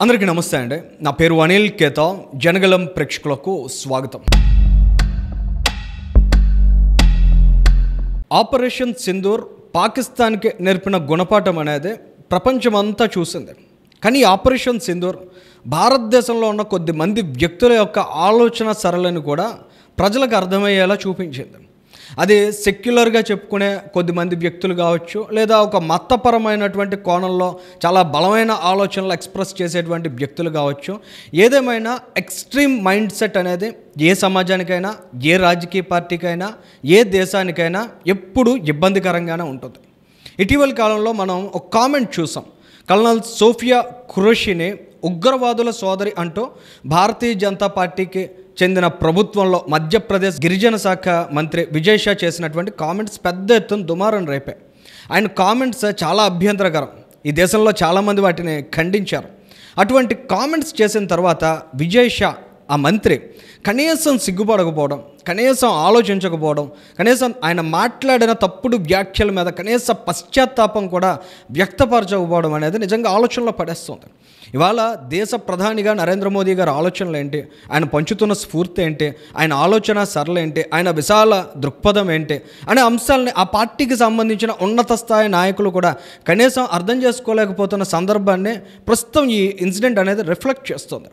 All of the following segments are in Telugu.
అందరికీ నమస్తే అండి. నా పేరు అనిల్ కేతా. జనగలం ప్రేక్షకులకు స్వాగతం. ఆపరేషన్ సింధూర్ పాకిస్తాన్కి నేర్పిన గుణపాఠం అనేది ప్రపంచమంతా చూసింది. కానీ ఆపరేషన్ సింధూర్ భారతదేశంలో ఉన్న కొద్ది మంది వ్యక్తుల యొక్క ఆలోచన సరళిని కూడా ప్రజలకు అర్థమయ్యేలా చూపించింది. అది సెక్యులర్గా చెప్పుకునే కొద్దిమంది వ్యక్తులు కావచ్చు, లేదా ఒక మతపరమైనటువంటి కోణంలో చాలా బలమైన ఆలోచనలు ఎక్స్ప్రెస్ చేసేటువంటి వ్యక్తులు కావచ్చు. ఏదేమైనా ఎక్స్ట్రీమ్ మైండ్ సెట్ అనేది ఏ సమాజానికైనా, ఏ రాజకీయ పార్టీకైనా, ఏ దేశానికైనా ఎప్పుడూ ఇబ్బందికరంగానే ఉంటుంది. ఇటీవల కాలంలో మనం ఒక కామెంట్ చూసాం. కల్నల్ సోఫియా ఖురేషీని ఉగ్రవాదుల సోదరి అంటూ భారతీయ జనతా పార్టీకి చెందిన ప్రభుత్వంలో మధ్యప్రదేశ్ గిరిజన శాఖ మంత్రి విజయ్ షా చేసినటువంటి కామెంట్స్ పెద్ద ఎత్తున దుమారం రేపాయి. ఆయన కామెంట్స్ చాలా అభ్యంతరకరం. ఈ దేశంలో చాలామంది వాటిని ఖండించారు. అటువంటి కామెంట్స్ చేసిన తర్వాత విజయ్ షా ఆ మంత్రి కనీసం సిగ్గుపడకపోవడం, కనీసం ఆలోచించకపోవడం, కనీసం ఆయన మాట్లాడిన తప్పుడు వ్యాఖ్యల మీద కనీస పశ్చాత్తాపం కూడా వ్యక్తపరచకపోవడం అనేది నిజంగా ఆలోచనలో పడేస్తుంది. ఇవాళ దేశ ప్రధానిగా నరేంద్ర మోదీ గారి ఆలోచనలు ఏంటి, ఆయన పంచుతున్న స్ఫూర్తి ఏంటి, ఆయన ఆలోచన సరళ ఏంటి, ఆయన విశాల దృక్పథం ఏంటి అనే అంశాలని ఆ పార్టీకి సంబంధించిన ఉన్నత స్థాయి నాయకులు కూడా కనీసం అర్థం చేసుకోలేకపోతున్న సందర్భాన్ని ప్రస్తుతం ఈ ఇన్సిడెంట్ అనేది రిఫ్లెక్ట్ చేస్తుంది.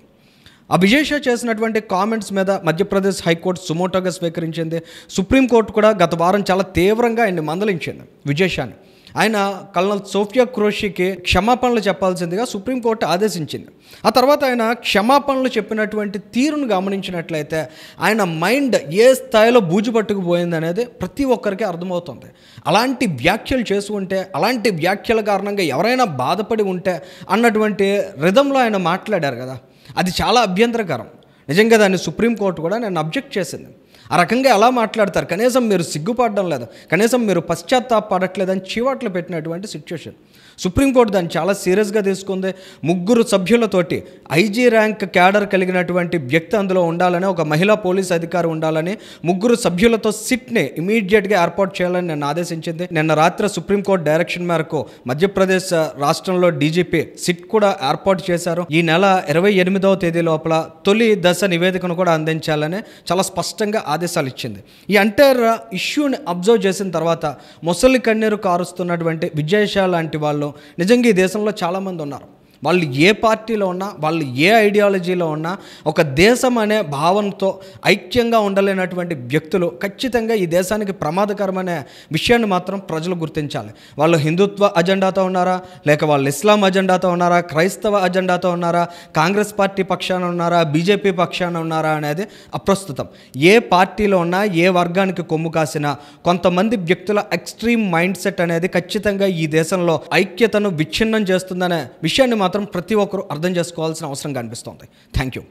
ఆ విజయ్ షా చేసినటువంటి కామెంట్స్ మీద మధ్యప్రదేశ్ హైకోర్టు సుమోటోగా స్వీకరించింది. సుప్రీంకోర్టు కూడా గత వారం చాలా తీవ్రంగా ఆయన్ని మందలించింది విజయ్ షాని. ఆయన కల్నల్ సోఫియా ఖురేషీకి క్షమాపణలు చెప్పాల్సిందిగా సుప్రీంకోర్టు ఆదేశించింది. ఆ తర్వాత ఆయన క్షమాపణలు చెప్పినటువంటి తీరును గమనించినట్లయితే ఆయన మైండ్ ఏ స్థాయిలో బూజు పట్టుకుపోయింది అనేది ప్రతి ఒక్కరికి అర్థమవుతుంది. అలాంటి వ్యాఖ్యలు చేసి ఉంటే, అలాంటి వ్యాఖ్యల కారణంగా ఎవరైనా బాధపడి ఉంటే అన్నటువంటి రిధంలో ఆయన మాట్లాడారు కదా, అది చాలా అభ్యంతరకరం. నిజంగా దాన్ని సుప్రీంకోర్టు కూడా నేను అబ్జెక్ట్ చేసింది. ఆ రకంగా ఎలా మాట్లాడతారు, కనీసం మీరు సిగ్గుపడడం లేదు, కనీసం మీరు పశ్చాత్తాపడట్లేదని చీవాట్లు పెట్టినటువంటి సిచ్యువేషన్. సుప్రీంకోర్టు దాన్ని చాలా సీరియస్గా తీసుకుంది. 3 సభ్యులతోటి ఐజీ ర్యాంక్ క్యాడర్ కలిగినటువంటి వ్యక్తి అందులో ఉండాలని, ఒక మహిళా పోలీస్ అధికారి ఉండాలని, 3 సభ్యులతో సిట్ని ఇమీడియట్గా ఏర్పాటు చేయాలని నిన్న ఆదేశించింది. నిన్న రాత్రి సుప్రీంకోర్టు డైరెక్షన్ మేరకు మధ్యప్రదేశ్ రాష్ట్రంలో డీజీపీ సిట్ కూడా ఏర్పాటు చేశారు. ఈ నెల 28వ తేదీ లోపల తొలి దశ నివేదికను కూడా అందించాలని చాలా స్పష్టంగా ఆదేశాలు ఇచ్చింది. ఈ ఎంటైర్ ఇష్యూని అబ్జర్వ్ చేసిన తర్వాత మొసలి కన్నీరు కారుస్తున్నటువంటి విజయ్ షా లాంటి వాళ్ళు నిజంగా ఈ దేశంలో చాలామంది ఉన్నారు. వాళ్ళు ఏ పార్టీలో ఉన్నా, వాళ్ళు ఏ ఐడియాలజీలో ఉన్నా, ఒక దేశం అనే భావనతో ఐక్యంగా ఉండలేనటువంటి వ్యక్తులు ఖచ్చితంగా ఈ దేశానికి ప్రమాదకరమనే విషయాన్ని మాత్రం ప్రజలు గుర్తించాలి. వాళ్ళు హిందుత్వ అజెండాతో ఉన్నారా, లేక వాళ్ళు ఇస్లాం అజెండాతో ఉన్నారా, క్రైస్తవ అజెండాతో ఉన్నారా, కాంగ్రెస్ పార్టీ పక్షాన ఉన్నారా, బీజేపీ పక్షాన ఉన్నారా అనేది అప్రస్తుతం. ఏ పార్టీలో ఉన్నా, ఏ వర్గానికి కొమ్ము కాసినా కొంతమంది వ్యక్తుల ఎక్స్ట్రీమ్ మైండ్ సెట్ అనేది ఖచ్చితంగా ఈ దేశంలో ఐక్యతను విచ్ఛిన్నం చేస్తుందనే విషయాన్ని ప్రతి ఒక్కరూ అర్థం చేసుకోవాల్సిన అవసరం కనిపిస్తోంది. Thank you.